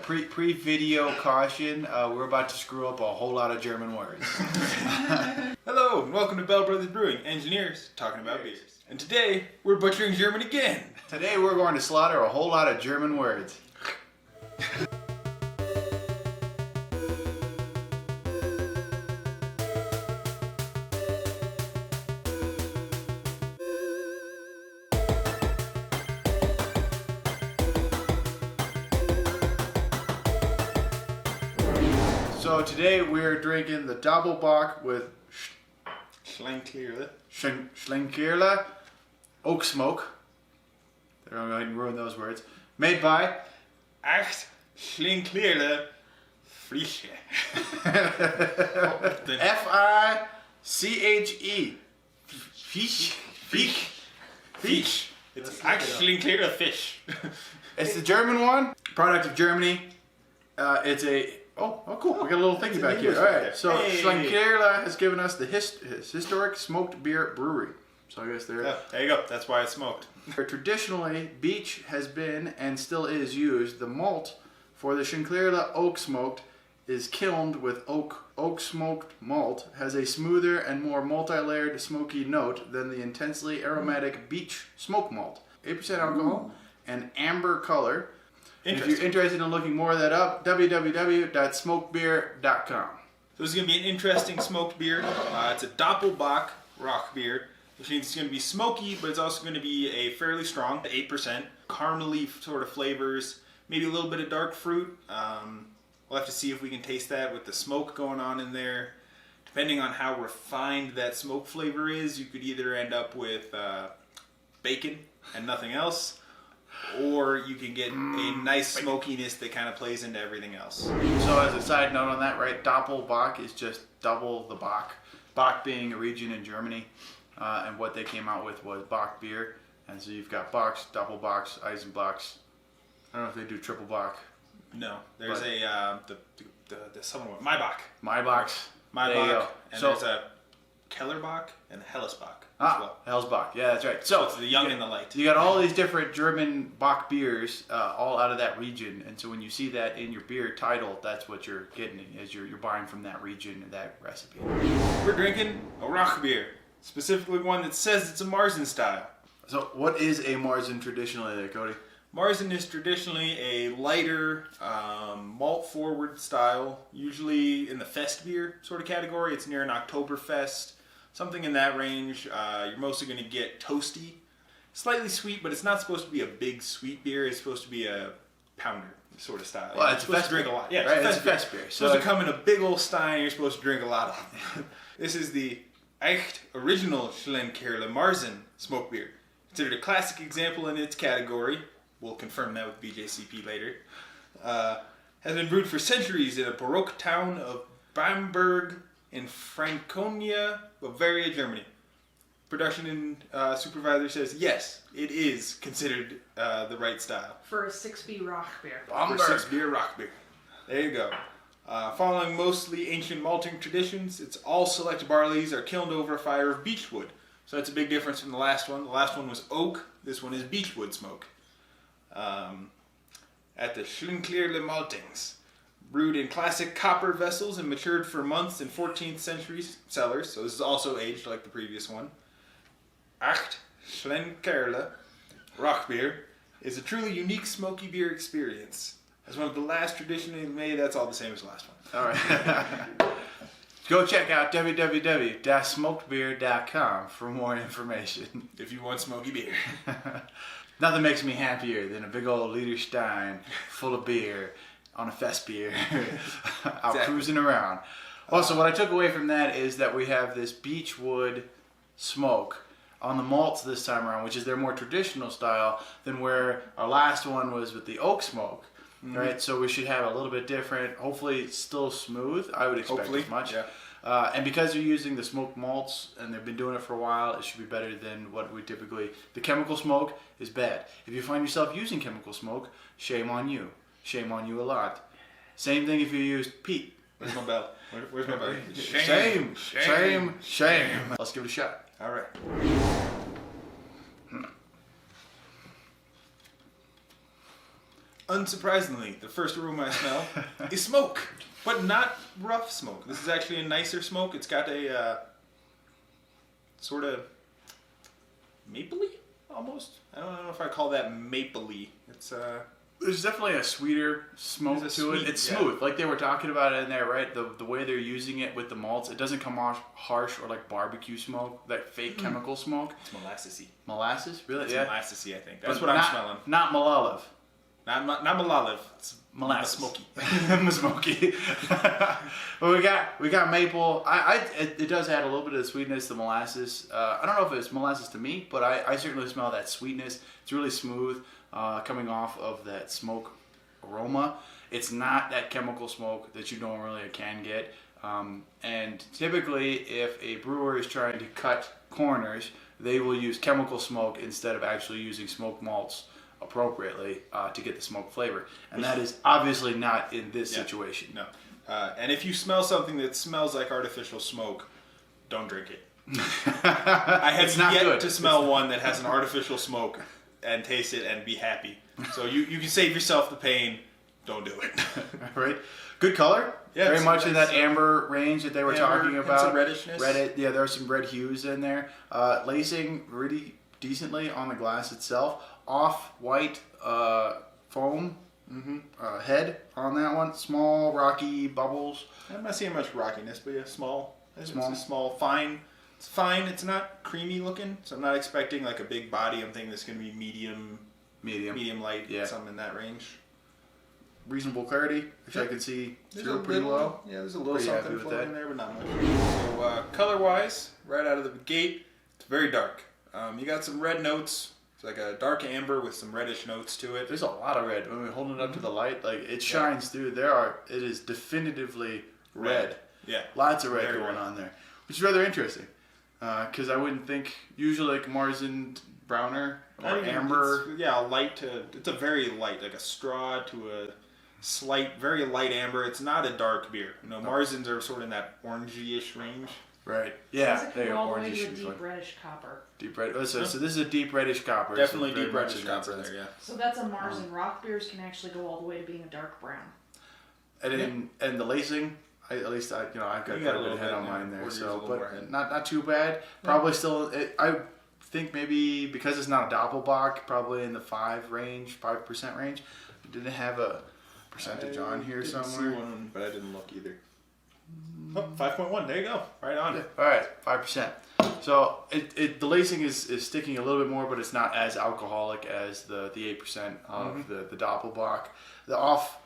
pre-video caution. We're about to screw up a whole lot of German words. Hello and welcome to Bell Brothers Brewing, engineers talking about beers. And today we're butchering German again. Today we're going to slaughter a whole lot of German words. So today we're drinking the doppelbock with Schlenkerla oak smoke. They're going to go ahead and ruin those words. Made by Schlenkerla Frische. F-I-C-H-E. Fish. It's Schlenkerla fish. It's the German one. Product of Germany. It's a... Oh, cool. We got a little thingy back here. All right. So Schlenkerla has given us the historic smoked beer brewery. So I guess there you go. That's why it's smoked. Traditionally, beech has been and still is used. The malt for the Schlenkerla oak smoked is kilned with oak smoked malt, has a smoother and more multi-layered smoky note than the intensely aromatic beech smoke malt. 8% alcohol and amber color. If you're interested in looking more of that up, www.smokebeer.com. So this is going to be an interesting smoked beer. It's a doppelbock Rauchbier, which means it's going to be smoky, but it's also going to be a fairly strong, 8%, caramely sort of flavors, maybe a little bit of dark fruit. We'll have to see if we can taste that with the smoke going on in there. Depending on how refined that smoke flavor is, you could either end up with bacon and nothing else, or you can get a nice smokiness that kind of plays into everything else. So as a side note on that, right, Doppelbock is just double the Bock. Bock being a region in Germany, and what they came out with was Bock beer. And so you've got Bocks, Doppelbocks, Eisenbocks. I don't know if they do triple Bock. No, there's the someone with Maibach. Maibachs. Maibach, and so, there's a Kellerbach and a Hellesbach. Hellesbach. Yeah, that's right. So it's the young and the light. You got all these different German Bock beers, all out of that region, and so when you see that in your beer title, that's what you're getting as you're buying from that region and that recipe. We're drinking a Rauchbier, specifically one that says it's a Marzen style. So what is a Marzen traditionally there, Cody? Marzen is traditionally a lighter, malt-forward style, usually in the fest beer sort of category. It's near an Oktoberfest. Something in that range. You're mostly going to get toasty, slightly sweet, but it's not supposed to be a big sweet beer. It's supposed to be a pounder sort of style. Well, it's supposed to drink a lot. Yeah, right? It's a fest beer. So it's supposed to come in a big old stein. You're supposed to drink a lot of. This is the Echt Original Schlenkerla Marzen smoke beer. Considered a classic example in its category. We'll confirm that with BJCP later. Has been brewed for centuries in a Baroque town of Bamberg in Franconia, Bavaria, Germany. Production supervisor says, yes, it is considered the right style. For a 6B Rauchbier. For 6B Rauchbier. There you go. Following mostly ancient malting traditions, it's all select barleys are kilned over a fire of beechwood. So that's a big difference from the last one. The last one was oak. This one is beechwood smoke. At the Schlenkerla Maltings. Brewed in classic copper vessels and matured for months in 14th century cellars. So this is also aged like the previous one. Echt Schlenkerla Rauchbier is a truly unique smoky beer experience. As one of the last traditionally made, that's all the same as the last one. All right. Go check out www.smokedbeer.com for more information. If you want smoky beer. Nothing makes me happier than a big old liter stein full of beer on a fest beer out cruising around. Also, what I took away from that is that we have this beechwood smoke on the malts this time around, which is their more traditional style than where our last one was with the oak smoke. Right, so we should have a little bit different. Hopefully, still smooth. I would expect as much. Yeah. And because they're using the smoked malts and they've been doing it for a while, it should be better than what we typically. The chemical smoke is bad. If you find yourself using chemical smoke, shame on you. Shame on you a lot. Same thing if you used peat. Where's my bell? Where's my bell? Shame. Let's give it a shot. All right. unsurprisingly, the first aroma I smell is smoke, but not rough smoke. This is actually a nicer smoke. It's got a sort of mapley, almost. I don't know if I call that mapley. It's There's definitely a sweeter smoke to it. It's smooth, like they were talking about it in there, right? The way they're using it with the malts, it doesn't come off harsh or like barbecue smoke, that fake chemical smoke. It's molassesy. Molasses, really? It's yeah, molassesy. I think that's what I'm smelling. Not malolive. Not malolive. It's Molasses. Smoky. Smoky. But we got maple. It does add a little bit of the sweetness. The molasses. I don't know if it's molasses to me, but I certainly smell that sweetness. It's really smooth. Coming off of that smoke aroma. It's not that chemical smoke that you normally can get. And typically, if a brewer is trying to cut corners, they will use chemical smoke instead of actually using smoked malts appropriately to get the smoke flavor. And that is obviously not in this situation. No. And if you smell something that smells like artificial smoke, don't drink it. I have yet to smell one that has an artificial smoke and taste it and be happy. So you can save yourself the pain. Don't do it. Right. Good color. Yeah, very much in that amber range that they were talking about. Some reddishness. Yeah, there are some red hues in there. Lacing really decently on the glass itself. Off-white foam head on that one. Small rocky bubbles. I'm not seeing much rockiness, but yeah, small. It's a small, fine. It's fine. It's not creamy looking, so I'm not expecting like a big body. I'm thinking it's going to be medium light, something in that range. Reasonable clarity, which I can see through pretty well. Yeah, there's a little something floating in there, but not much. So color-wise, right out of the gate, it's very dark. You got some red notes. It's like a dark amber with some reddish notes to it. There's a lot of red. When we hold it up to the light, like it shines through. It is definitively red. Yeah. Lots of red going on there, which is rather interesting. Because I wouldn't think usually like Marzen browner or amber. It's a very light, like a straw to a slight, very light amber. It's not a dark beer. Marzens are sort of in that orangey-ish range. Right. Yeah. Does it go all the way to a deep reddish copper? Deep red. So this is a deep reddish copper. Definitely deep reddish copper there. Yeah. So that's a Marzen Rauchbiers can actually go all the way to being a dark brown. And the lacing. I've got quite a bit of head on mine there, but not too bad. Probably still, I think maybe because it's not a doppelbock, probably in the 5% range. Did it have a percentage on here somewhere? See one, but I didn't look either. 5.1. There you go. Right on. Yeah. All right, 5%. So the lacing is sticking a little bit more, but it's not as alcoholic as the 8% of the doppelbock. The off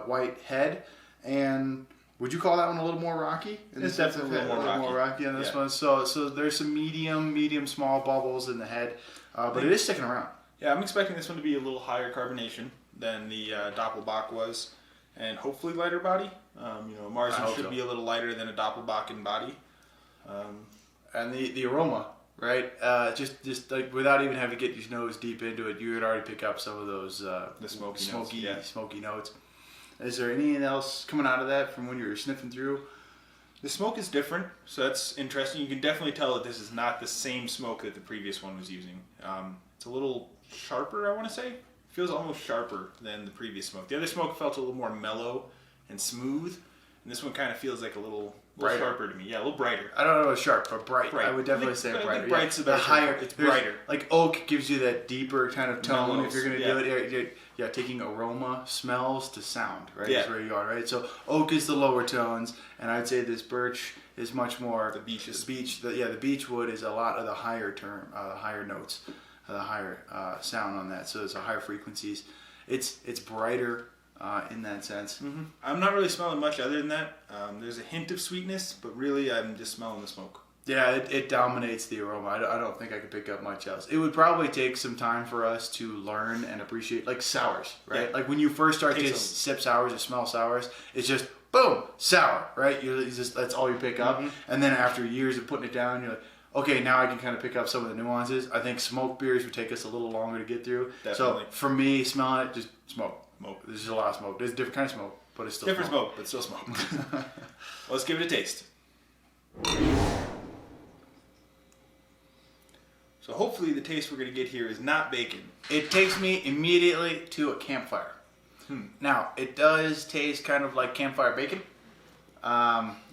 white head. And would you call that one a little more rocky? It's definitely a little more rocky on this one. So there's some medium, small bubbles in the head, but it is sticking around. Yeah, I'm expecting this one to be a little higher carbonation than the Doppelbock was, and hopefully lighter body. Marzen should be a little lighter than a Doppelbock in body. And the aroma, right? Just like without even having to get your nose deep into it, you would already pick up some of those the smoky notes. Is there anything else coming out of that from when you were sniffing through? The smoke is different, so that's interesting. You can definitely tell that this is not the same smoke that the previous one was using. It's a little sharper, I want to say. It feels almost sharper than the previous smoke. The other smoke felt a little more mellow and smooth, and this one kind of feels like a little sharper to me. Yeah, a little brighter. I don't know if sharp, but bright. I would definitely say brighter. I think bright's the higher. It's brighter. Like oak gives you that deeper kind of tone. Mellows, if you're going to do it. Yeah, taking aroma, smells to sound, right? Yeah. That's where you are, right? So oak is the lower tones, and I'd say this birch is much more the beeches. The beech wood is a lot of the higher higher notes, the higher sound on that. So it's a higher frequencies. It's brighter in that sense. Mm-hmm. I'm not really smelling much other than that. There's a hint of sweetness, but really I'm just smelling the smoke. Yeah, it dominates the aroma. I don't think I could pick up much else. It would probably take some time for us to learn and appreciate, like sours, right? Yeah. Like when you first start to sip sours or smell sours, it's just, boom, sour, right? That's all you pick up. Mm-hmm. And then after years of putting it down, you're like, okay, now I can kind of pick up some of the nuances. I think smoked beers would take us a little longer to get through. Definitely. So for me, smelling it, just smoke. There's just a lot of smoke. There's a different kind of smoke, but it's still different smoke, but still smoke. Well, let's give it a taste. So hopefully the taste we're going to get here is not bacon. It takes me immediately to a campfire. Now, it does taste kind of like campfire bacon.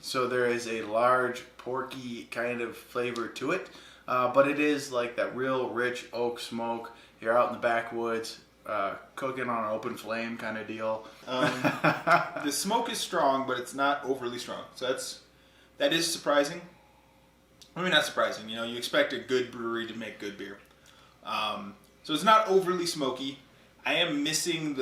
So there is a large, porky kind of flavor to it. But it is like that real rich oak smoke. You're out in the backwoods, cooking on an open flame kind of deal. The smoke is strong, but it's not overly strong. So that is surprising. I mean, not surprising. You know, you expect a good brewery to make good beer. So it's not overly smoky. I am missing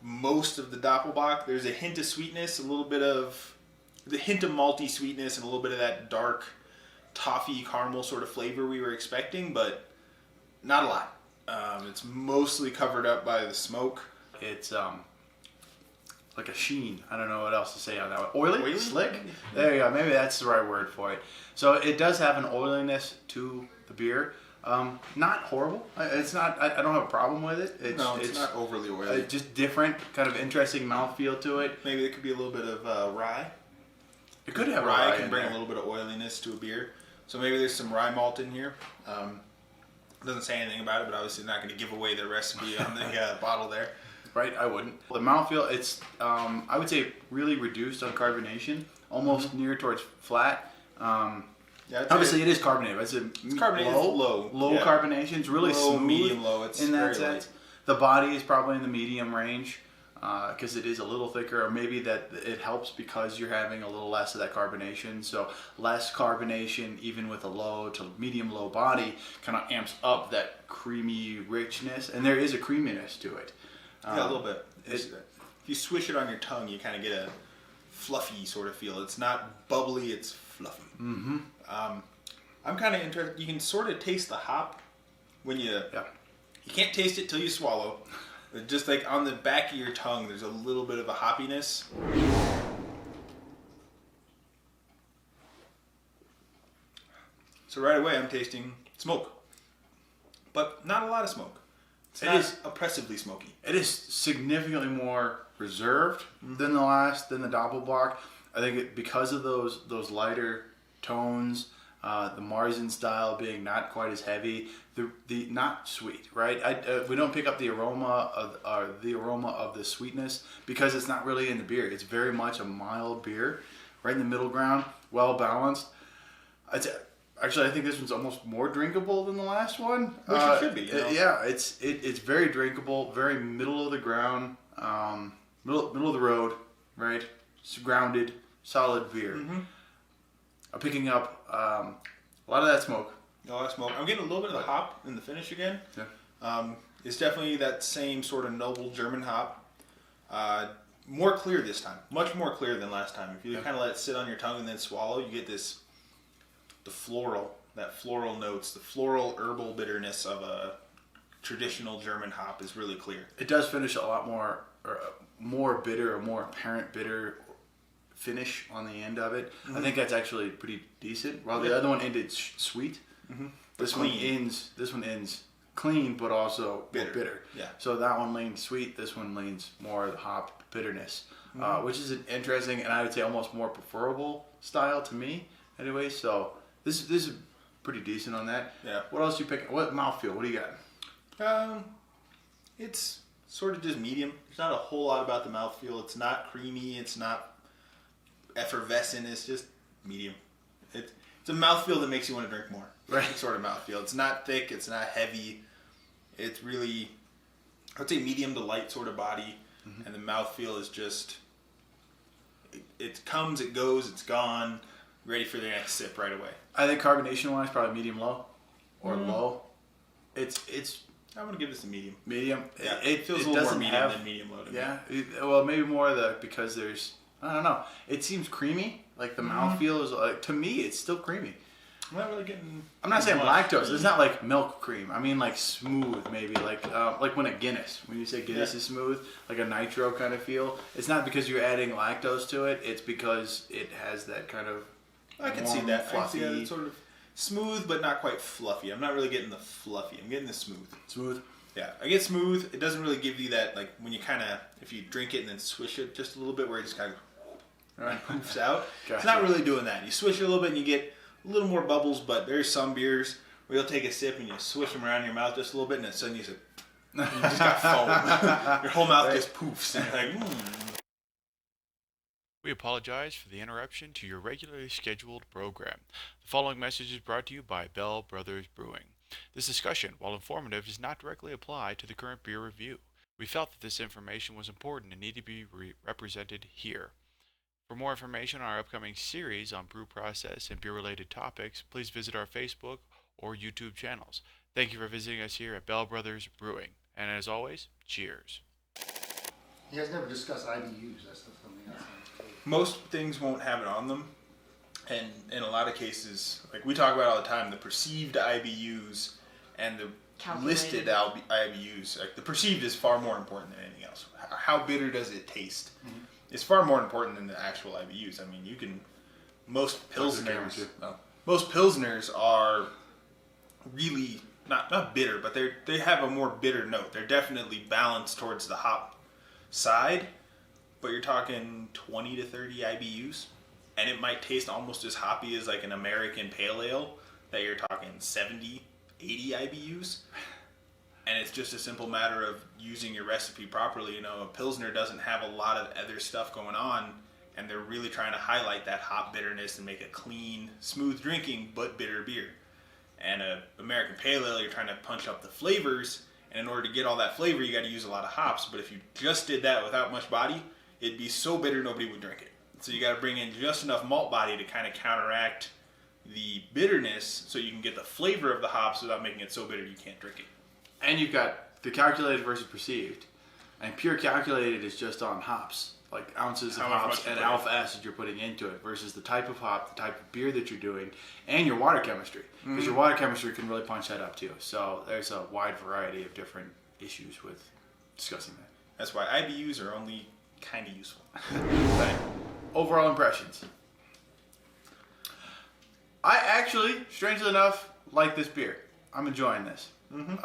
most of the doppelbock. There's a hint of sweetness, the hint of malty sweetness, and a little bit of that dark toffee caramel sort of flavor we were expecting, but not a lot. It's mostly covered up by the smoke. It's like a sheen. I don't know what else to say on that one. Oily? Slick? Yeah. There you go. Maybe that's the right word for it. So it does have an oiliness to the beer. Not horrible. It's not. I don't have a problem with it. It's not overly oily. Just different, kind of interesting mouthfeel to it. Maybe there could be a little bit of rye. It could have rye. rye Can in bring there. a little bit of oiliness to a beer. So maybe there's some rye malt in here. Doesn't say anything about it, but obviously not going to give away the recipe on the bottle there. Right, I wouldn't. The mouthfeel, it's I would say really reduced on carbonation, almost near towards flat. Yeah, Obviously, it is carbonated. It's carbonated. low Yeah. carbonation. It's really Low, smooth, medium low. It's in that very sense. light. The body is probably in the medium range because it is a little thicker, or maybe that it helps because you're having a little less of that carbonation. So less carbonation, even with a low to medium low body, kind of amps up that creamy richness, and there is a creaminess to it. Yeah, a little bit. If you swish it on your tongue, you kind of get a fluffy sort of feel. It's not bubbly, it's fluffy. Mm-hmm. I'm kind of interested. You can sort of taste the hop when you can't taste it till you swallow. But just like on the back of your tongue, there's a little bit of a hoppiness. So right away, I'm tasting smoke, but not a lot of smoke. It's not oppressively smoky. It is significantly more reserved than the doppelbock. I think because of those lighter tones, the Marzen style being not quite as heavy, the not sweet, right? We don't pick up the aroma of the sweetness because it's not really in the beer. It's very much a mild beer, right in the middle ground, well balanced. Actually, I think this one's almost more drinkable than the last one. Which it should be. You know? Yeah, it's very drinkable, very middle of the ground, middle of the road, right? It's grounded, solid beer. Mm-hmm. I'm picking up a lot of that smoke. A lot of smoke. I'm getting a little bit of the hop in the finish again. Yeah. It's definitely that same sort of noble German hop. More clear this time. Much more clear than last time. If you kind of let it sit on your tongue and then swallow, you get the floral notes, the floral herbal bitterness of a traditional German hop is really clear. It does finish a lot more bitter, or more apparent bitter finish on the end of it. I think that's actually pretty decent. While the other one ended sweet, this one ends clean, but also bitter. Yeah. So that one leans sweet. This one leans more of the hop bitterness, which is an interesting and I would say almost more preferable style to me. Anyway, so this is pretty decent on that. Yeah. What else you pick? What mouthfeel? What do you got? It's sort of just medium. There's not a whole lot about the mouthfeel. It's not creamy. It's not effervescent. It's just medium. It's a mouthfeel that makes you want to drink more. Right. Sort of mouthfeel. It's not thick. It's not heavy. It's really, I would say medium to light sort of body. And the mouthfeel is just, it comes, it goes, it's gone. Ready for the next sip right away. I think carbonation wise, probably medium low or low. It's I'm gonna give this a medium. medium. Yeah, it feels a little more medium than medium low to me. Yeah, well, maybe more of because there's, I don't know. It seems creamy. Like the mouthfeel is like, to me, it's still creamy. I'm not really getting. I'm not saying much lactose. cream. It's not like milk cream. I mean like smooth, maybe like when a Guinness. When you say Guinness is smooth, like a nitro kind of feel. It's not because you're adding lactose to it. It's because it has that kind of. I can see warm, that. fluffy. I can see that. It's sort of smooth, but not quite fluffy. I'm not really getting the fluffy. I'm getting the smooth. Smooth. Yeah, I get smooth. It doesn't really give you that, like, when you kind of, if you drink it and then swish it just a little bit where it just kind of poofs out. Gotcha. It's not really doing that. You swish it a little bit and you get a little more bubbles, but there's some beers where you'll take a sip and you swish them around in your mouth just a little bit, and then suddenly you just got foam. Your whole mouth just poofs, and you're like, We apologize for the interruption to your regularly scheduled program. The following message is brought to you by Bell Brothers Brewing. This discussion, while informative, does not directly apply to the current beer review. We felt that this information was important and needed to be represented here. For more information on our upcoming series on brew process and beer-related topics, please visit our Facebook or YouTube channels. Thank you for visiting us here at Bell Brothers Brewing. And as always, cheers. You guys never discuss IBUs. That's something else. most things won't have it on them. And in a lot of cases, like we talk about all the time, the perceived IBUs and the listed IBUs, like the perceived is far more important than anything else. How bitter does it taste? Mm-hmm. It's far more important than the actual IBUs. I mean, you can, most pilsners are really not bitter, but they have a more bitter note. They're definitely balanced towards the hop side, but you're talking 20 to 30 IBUs, and it might taste almost as hoppy as like an American pale ale that you're talking 70, 80 IBUs. And it's just a simple matter of using your recipe properly. You know, a Pilsner doesn't have a lot of other stuff going on, and they're really trying to highlight that hop bitterness and make a clean, smooth drinking, but bitter beer. And a American Pale Ale, you're trying to punch up the flavors, and in order to get all that flavor, you got to use a lot of hops. But if you just did that without much body, it'd be so bitter nobody would drink it. So you got to bring in just enough malt body to kind of counteract the bitterness, so you can get the flavor of the hops without making it so bitter you can't drink it. And you've got the calculated versus perceived. And pure calculated is just on hops, like ounces of hops and alpha acid you're putting into it, versus the type of hop, the type of beer that you're doing, and your water chemistry. Because your water chemistry can really punch that up too. So there's a wide variety of different issues with discussing that. That's why IBUs are only kind of useful. Right. Overall impressions. I actually, strangely enough, like this beer. I'm enjoying this. Mm-hmm.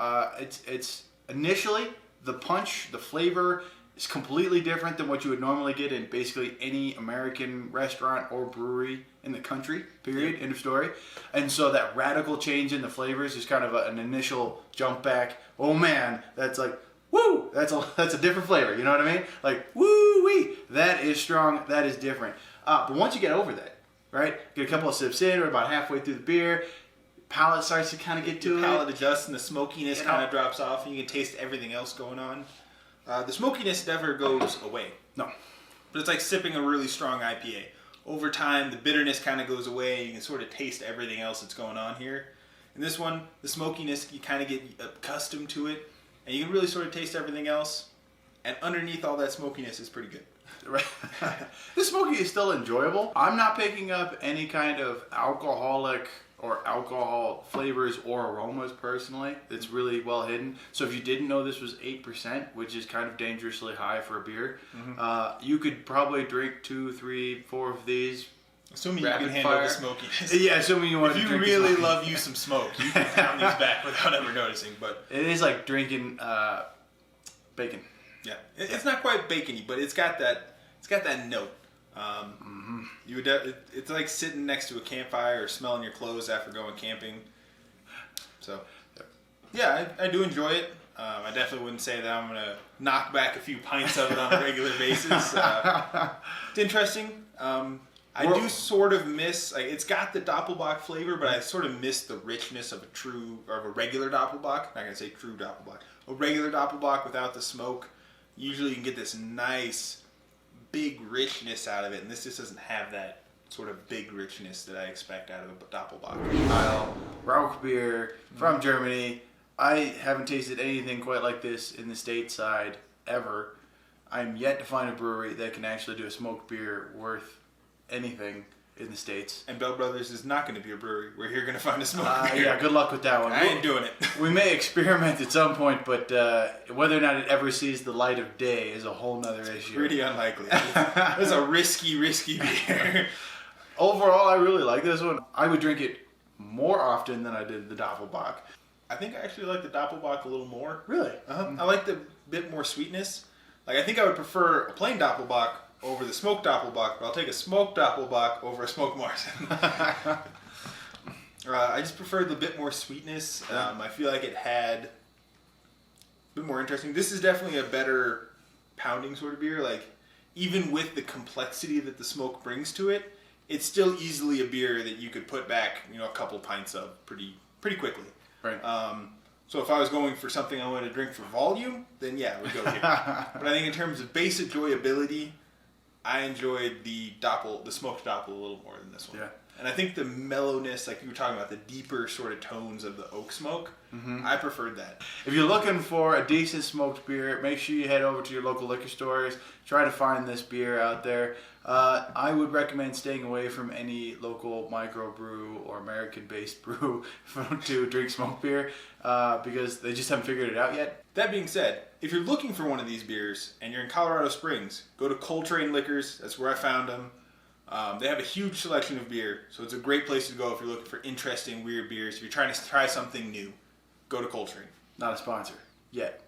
It's initially the punch, the flavor is completely different than what you would normally get in basically any American restaurant or brewery in the country. Period. End of story. And so that radical change in the flavors is kind of an initial jump back. Oh man, that's like woo! That's a different flavor. You know what I mean? Like woo wee. That is strong. That is different. But once you get over that, right? Get a couple of sips in, or about halfway through the beer. Palate starts to kind of get to it. Palate adjusts and the smokiness kind of drops off, and you can taste everything else going on. The smokiness never goes away. No. But it's like sipping a really strong IPA. Over time, the bitterness kind of goes away. You can sort of taste everything else that's going on here. In this one, the smokiness, you kind of get accustomed to it, and you can really sort of taste everything else. And underneath all that smokiness is pretty good. Right. The smoky is still enjoyable. I'm not picking up any kind of alcoholic or alcohol flavors or aromas personally. It's really well hidden. So if you didn't know this was 8%, which is kind of dangerously high for a beer, you could probably drink 2, 3, 4 of these. Assuming you can handle the smokiness. Yeah, assuming you want to drink. If you really love you some smoke, you can pound these back without ever noticing. But it is like drinking bacon. Yeah, it's not quite bacony, but it's got that note. It's like sitting next to a campfire or smelling your clothes after going camping. So, yeah, I do enjoy it. I definitely wouldn't say that I'm gonna knock back a few pints of it on a regular basis. It's interesting. I do sort of miss, like, it's got the doppelbock flavor, but I sort of miss the richness of a regular doppelbock. I'm not gonna say true doppelbock. A regular doppelbock without the smoke. Usually you can get this nice, big richness out of it, and this just doesn't have that sort of big richness that I expect out of a doppelbock. Rauchbier from Germany. I haven't tasted anything quite like this in the stateside ever. I'm yet to find a brewery that can actually do a smoked beer worth anything in the States. And Bell Brothers is not going to be a brewery where you're going to find a smoked beer. Yeah, good luck with that one. I ain't doing it. We may experiment at some point, but whether or not it ever sees the light of day is a whole nother issue. Pretty unlikely. It's a risky beer. Overall, I really like this one. I would drink it more often than I did the Doppelbock. I think I actually like the Doppelbock a little more. Really? I like the bit more sweetness. Like, I think I would prefer a plain Doppelbock over the smoked Doppelbock, but I'll take a smoked Doppelbock over a smoked Marzen. I just preferred the bit more sweetness. I feel like it had a bit more interesting. This is definitely a better pounding sort of beer. Like, even with the complexity that the smoke brings to it, it's still easily a beer that you could put back, a couple pints of pretty quickly. Right. So if I was going for something I wanted to drink for volume, then yeah, I would go here. But I think in terms of base enjoyability, I enjoyed the smoked doppel a little more than this one. Yeah. And I think the mellowness, like you were talking about, the deeper sort of tones of the oak smoke, I preferred that. If you're looking for a decent smoked beer, make sure you head over to your local liquor stores. Try to find this beer out there. I would recommend staying away from any local microbrew or American-based brew to drink smoked beer because they just haven't figured it out yet. That being said, if you're looking for one of these beers and you're in Colorado Springs, go to Coltrane Liquors. That's where I found them. They have a huge selection of beer, so it's a great place to go if you're looking for interesting, weird beers. If you're trying to try something new, go to Coltrane. Not a sponsor yet.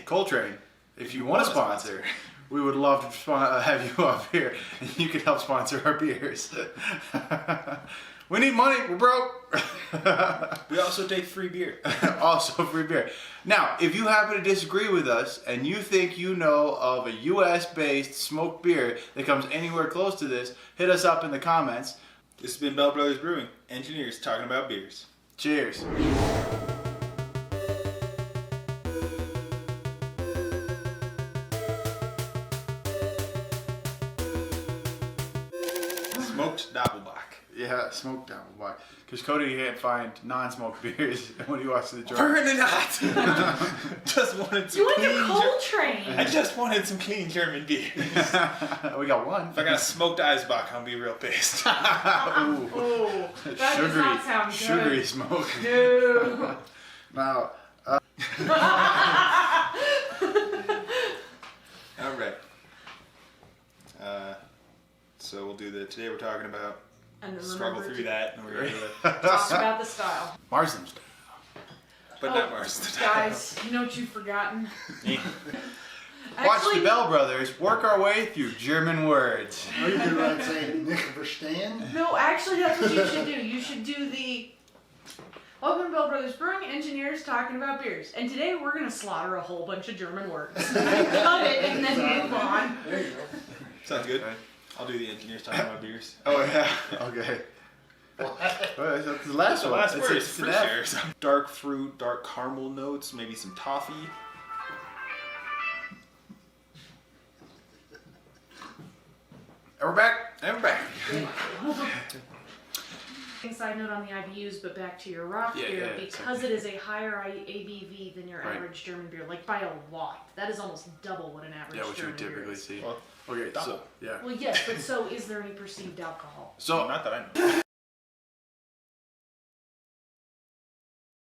Coltrane, if you want a sponsor, we would love to have you up here, and you can help sponsor our beers. We need money. We're broke. We also take free beer. Also free beer. Now, if you happen to disagree with us and you think you know of a U.S.-based smoked beer that comes anywhere close to this, hit us up in the comments. This has been Bell Brothers Brewing, engineers talking about beers. Cheers. Smoked doppelbock. Yeah, smoked down. Why? Because Cody can't find non-smoked beers when he watches the jar. Burn it out! Just wanted some You went to clean Coltrane. I just wanted some clean German beers. We got one. If I got a smoked Eisbach, I'll be real pissed. Ooh. Oh, that does not sound good. Sugary smoke. No. Now, All right. So we'll do today we're talking about, And then struggle remember through to that, and we're going to do it. talk about the style. Marzen. But not Mars. Guys, you know what you've forgotten? Watch the Bell Brothers work our way through German words. Or you could write saying Nick verstehen. No, actually, that's what you should do. You should do the Welcome to Bell Brothers Brewing, engineers talking about beers. And today we're going to slaughter a whole bunch of German words. Cut it and then move on. There you go. Sounds good. I'll do the engineers talking about beers. Oh, yeah. Okay. Well, that's the last one. Last It's- word it's for an F. sure. Dark fruit, dark caramel notes, maybe some toffee. And we're back. And we're back. Side note on the IBUs, but back to your Rauch Yeah, beer, yeah, because it is a higher ABV than your Right. average German beer, like by a lot. That is almost double what an average Yeah, which we German beer typically is. see. Well, Okay, so, double. yeah. Well, yes, but so is there any perceived alcohol? So, Not that I know.